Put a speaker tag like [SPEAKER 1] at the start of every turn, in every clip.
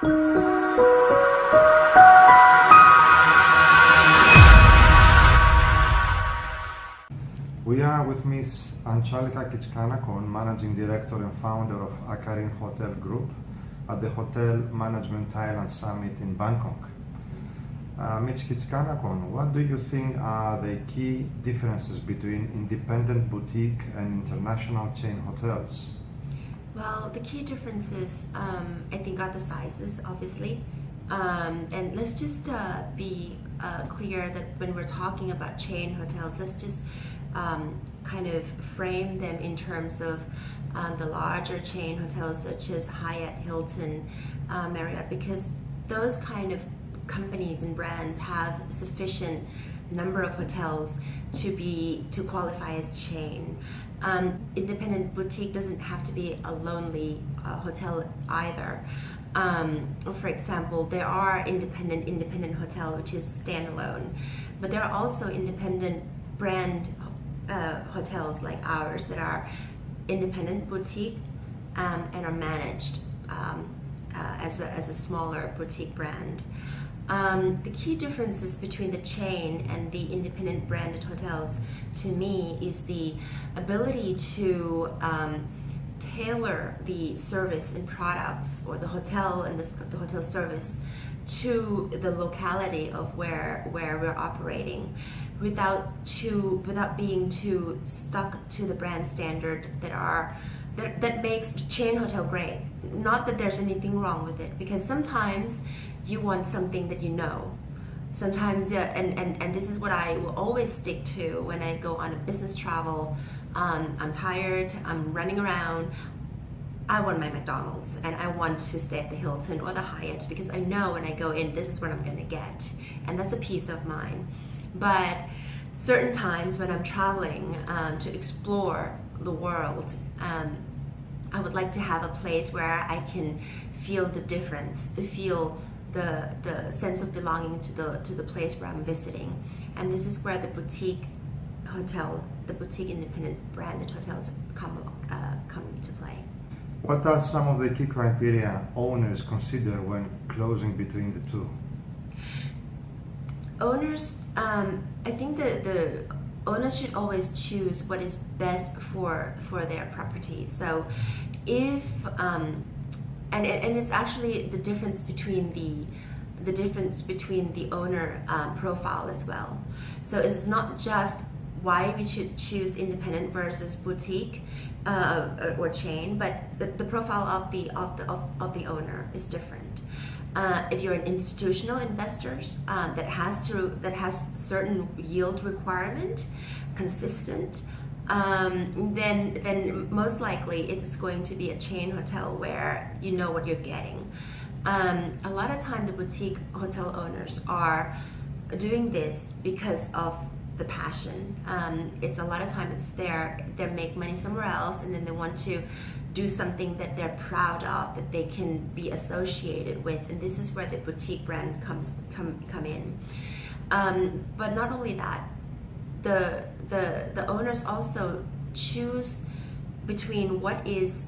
[SPEAKER 1] We are with Ms. Anchalika Kijkanakorn, Managing Director and Founder of Akaryn Hotel Group at the Hotel Management Thailand Summit in Bangkok. Ms. Kijkanakorn, what do you think are the key differences between independent boutique and international chain hotels?
[SPEAKER 2] Well, the key differences, I think, are the sizes, obviously. And let's just be clear that when we're talking about chain hotels, let's just kind of frame them in terms of the larger chain hotels such as Hyatt, Hilton, Marriott, because those kind of companies and brands have sufficient number of hotels to qualify as chain. Independent boutique doesn't have to be a lonely hotel either. For example, there are independent hotel which is standalone, but there are also independent brand hotels like ours that are independent boutique and are managed as a smaller boutique brand. The key differences between the chain and the independent branded hotels, to me, is the ability to tailor the service and products, or the hotel and the hotel service, to the locality of where we're operating, without being too stuck to the brand standard that makes chain hotel great. Not that there's anything wrong with it, because sometimes you want something that you know. Sometimes, and this is what I will always stick to when I go on a business travel. I'm tired, I'm running around, I want my McDonald's and I want to stay at the Hilton or the Hyatt, because I know when I go in, this is what I'm gonna get, and that's a peace of mind. But certain times when I'm traveling to explore the world, I would like to have a place where I can feel the difference, feel the sense of belonging to the place where I'm visiting. And this is where the boutique hotel, the boutique independent branded hotels come to play.
[SPEAKER 1] What are some of the key criteria owners consider when closing between the two?
[SPEAKER 2] Owners, I think the owners should always choose what is best for their property. So if and it's actually the difference between the owner profile as well. So it's not just why we should choose independent versus boutique or chain, but the profile of the owner is different. If you're an institutional investor that has certain yield requirement, consistent, then most likely it is going to be a chain hotel where you know what you're getting. A lot of time the boutique hotel owners are doing this because of the passion. It's a lot of time they make money somewhere else, and then they want to do something that they're proud of, that they can be associated with, and this is where the boutique brand come in. But not only that, the owners also choose between what is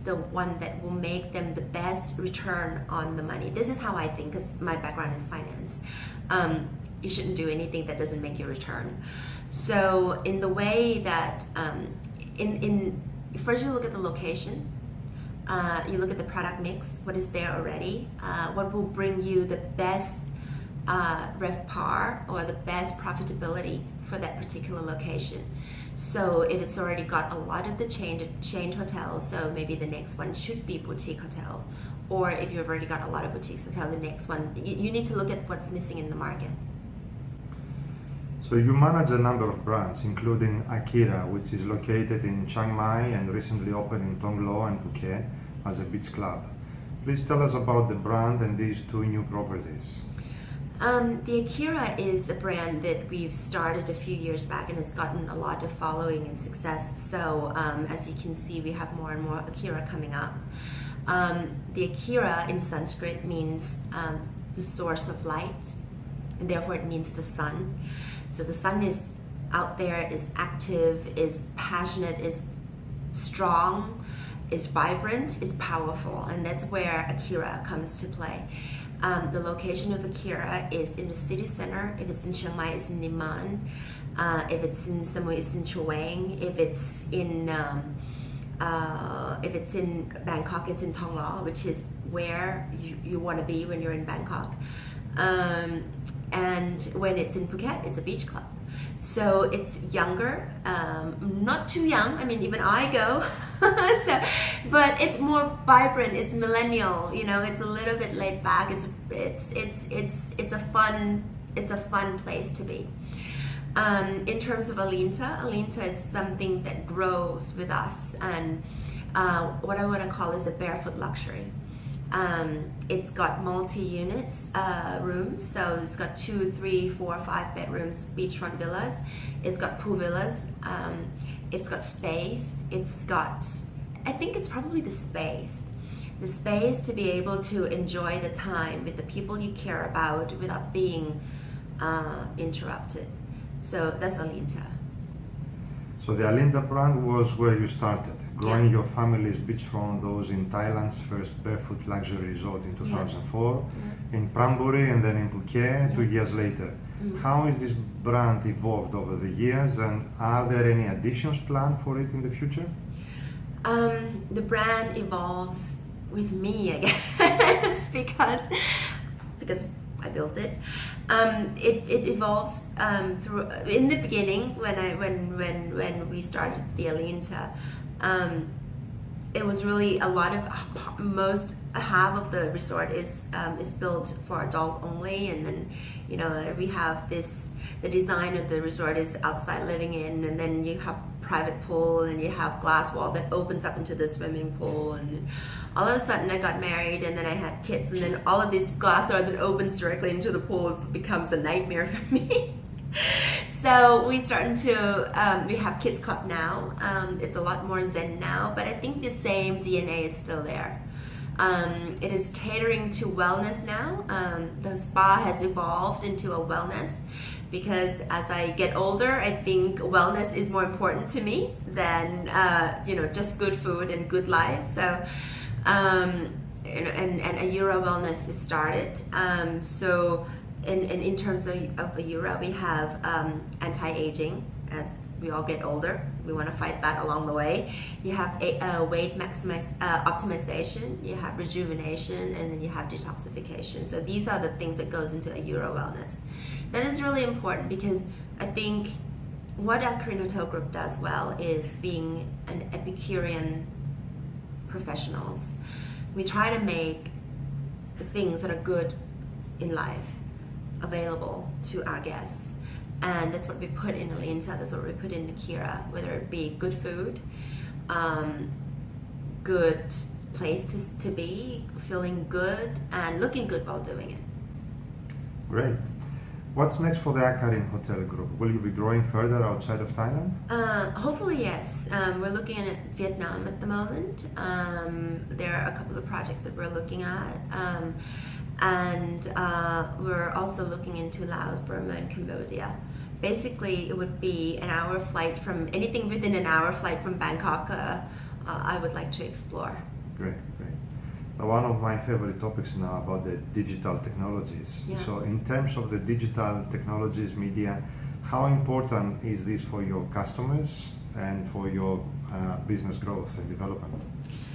[SPEAKER 2] the one that will make them the best return on the money. This is how I think, because my background is finance. You shouldn't do anything that doesn't make you return. So in the way that first you look at the location, you look at the product mix, what is there already, what will bring you the best RevPAR or the best profitability for that particular location. So if it's already got a lot of the chained hotels, so maybe the next one should be boutique hotel. Or if you've already got a lot of boutiques hotel, the next one, you need to look at what's missing in the market.
[SPEAKER 1] So you manage a number of brands, including Akira, which is located in Chiang Mai and recently opened in Tong Lo and Phuket as a beach club. Please tell us about the brand and these two new properties.
[SPEAKER 2] The Akira is a brand that we've started a few years back and has gotten a lot of following and success. So as you can see, we have more and more Akira coming up. The Akira in Sanskrit means the source of light, and therefore it means the sun. So the sun is out there, is active, is passionate, is strong, is vibrant, is powerful, and that's where Akira comes to play. The location of Akira is in the city center. If it's in Chiang Mai, it's in Niman. If it's in Samui, it's in Chaweng. If it's in Bangkok, it's in Thong Lo, which is where you want to be when you're in Bangkok. And when it's in Phuket, it's a beach club. So it's younger, not too young. I mean, even I go, but it's more vibrant. It's millennial. It's a little bit laid back. It's a fun place to be. In terms of Alinta is something that grows with us, and what I want to call is a barefoot luxury. It's got multi-units rooms, so it's got 2, 3, 4, 5 bedrooms, beachfront villas. It's got pool villas. It's got space. I think it's probably the space to be able to enjoy the time with the people you care about without being interrupted. So that's Alinta.
[SPEAKER 1] So the Alinta brand was where you started, growing your family's beachfront, those in Thailand's first barefoot luxury resort in 2004, in Pramburi and then in Phuket 2 years later. How is this brand evolved over the years, and are there any additions planned for it in the future?
[SPEAKER 2] The brand evolves with me, I guess, because I built it. It evolves through. In the beginning, when we started the Alinta, it was really a lot of half of the resort is built for adult only, and then we have the design of the resort is outside living in, and then you have private pool, and you have glass wall that opens up into the swimming pool, and all of a sudden I got married, and then I had kids, and then all of this glass door that opens directly into the pools becomes a nightmare for me. So we have kids club now. It's a lot more zen now, but I think the same DNA is still there. It is catering to wellness now. The spa has evolved into a wellness, because as I get older, I think wellness is more important to me than just good food and good life. So and Ayura Wellness is started. So in terms of Ayura, we have anti-aging. As we all get older, we want to fight that along the way. You have weight optimization, you have rejuvenation, and then you have detoxification. So these are the things that goes into Ayura Wellness. That is really important, because I think what Akaryn Hotel Group does well is being an Epicurean professionals. We try to make the things that are good in life available to our guests, and that's what we put in Alinta, that's what we put in Akira, whether it be good food, good place to be, feeling good, and looking good while doing it.
[SPEAKER 1] Great. What's next for the Akaryn Hotel Group? Will you be growing further outside of Thailand?
[SPEAKER 2] Hopefully, yes. We're looking at Vietnam at the moment. There are a couple of projects that we're looking at. And we're also looking into Laos, Burma, and Cambodia. Basically, it would be anything within an hour flight from Bangkok. I would like to explore.
[SPEAKER 1] Great. One of my favorite topics now about the digital technologies.
[SPEAKER 2] Yeah.
[SPEAKER 1] So in terms of the digital technologies, media, how important is this for your customers and for your business growth and development?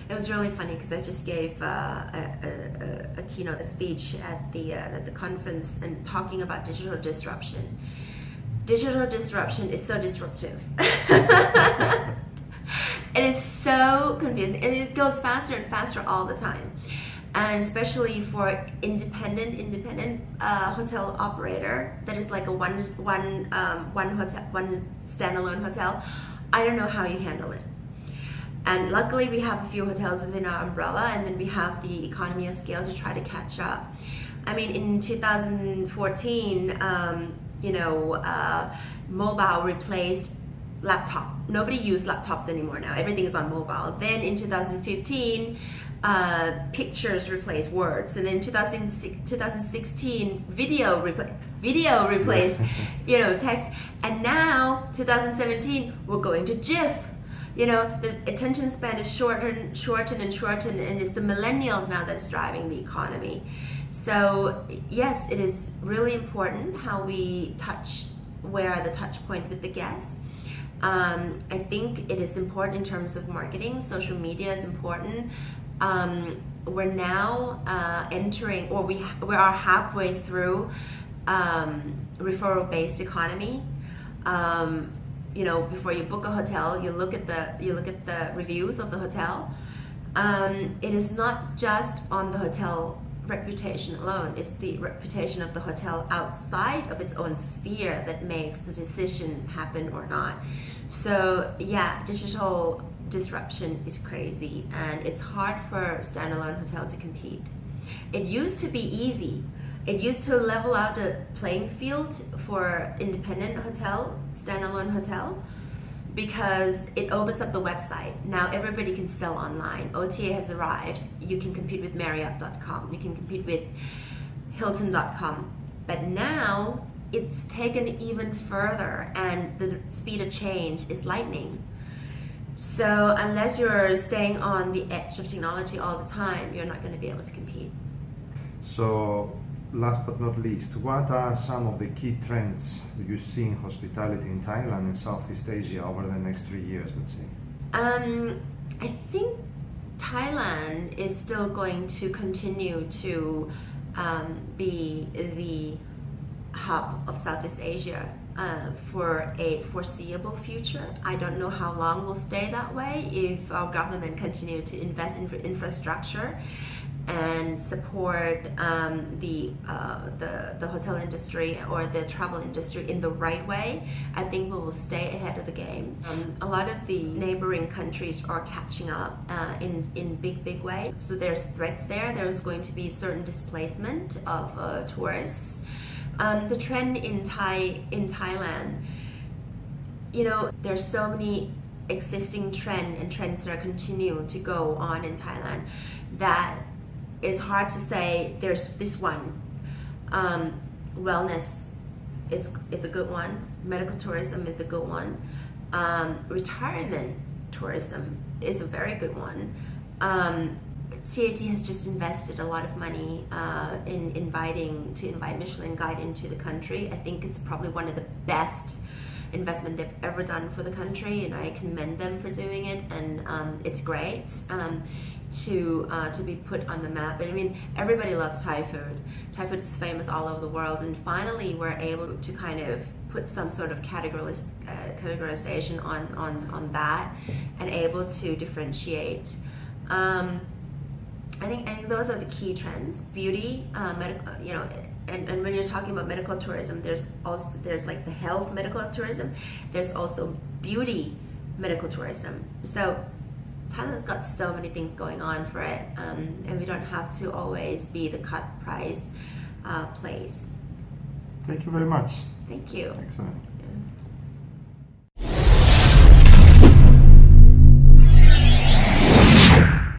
[SPEAKER 2] It was really funny, because I just gave a keynote speech at the conference and talking about digital disruption. Digital disruption is so disruptive. It is so confusing, and it goes faster and faster all the time. And especially for independent hotel operator that is like a one hotel, one standalone hotel, I don't know how you handle it. And luckily we have a few hotels within our umbrella, and then we have the economy of scale to try to catch up. I mean, in 2014, mobile replaced laptop. Nobody uses laptops anymore now. Everything is on mobile. Then in 2015, pictures replaced words, and then in 2016, video replaced text. And now 2017, we're going to GIF. the attention span is shortened, and it's the millennials now that's driving the economy. So yes, it is really important how we touch, where are the touch point with the guests. I think it is important in terms of marketing. Social media is important. We're now entering, or we are halfway through referral-based economy. Before you book a hotel, you look at the reviews of the hotel. It is not just on the hotel reputation alone, it's the reputation of the hotel outside of its own sphere that makes the decision happen or not. So yeah, digital disruption is crazy, and it's hard for a standalone hotel to compete. It used to be easy. It used to level out the playing field for independent hotel, standalone hotel, because it opens up the website. Now everybody can sell online. OTA has arrived. You can compete with Marriott.com. You can compete with Hilton.com. But now it's taken even further, and the speed of change is lightning. So unless you're staying on the edge of technology all the time, you're not going to be able to compete.
[SPEAKER 1] So last but not least, what are some of the key trends you see in hospitality in Thailand and Southeast Asia over the next 3 years, let's say?
[SPEAKER 2] I think Thailand is still going to continue to be the hub of Southeast Asia for a foreseeable future. I don't know how long we'll stay that way if our government continue to invest in infrastructure and support the hotel industry or the travel industry in the right way. I think we will stay ahead of the game. A lot of the neighboring countries are catching up in big ways. So there's threats there. There's going to be certain displacement of tourists. The trend in Thailand, there's so many existing trends that are continuing to go on in Thailand that it's hard to say there's this one. Wellness is a good one. Medical tourism is a good one. Retirement tourism is a very good one. TAT has just invested a lot of money in invite Michelin Guide into the country. I think it's probably one of the best investment they've ever done for the country, and I commend them for doing it. And it's great to be put on the map. I mean, everybody loves Thai food. Thai food is famous all over the world, and finally we're able to kind of put some sort of categorization on that and able to differentiate. I think those are the key trends: beauty, medical, and when you're talking about medical tourism, there's like the health medical tourism. There's also beauty medical tourism. So Thailand's got so many things going on for it, and we don't have to always be the cut price place.
[SPEAKER 1] Thank you very much.
[SPEAKER 2] Thank you.
[SPEAKER 1] Excellent.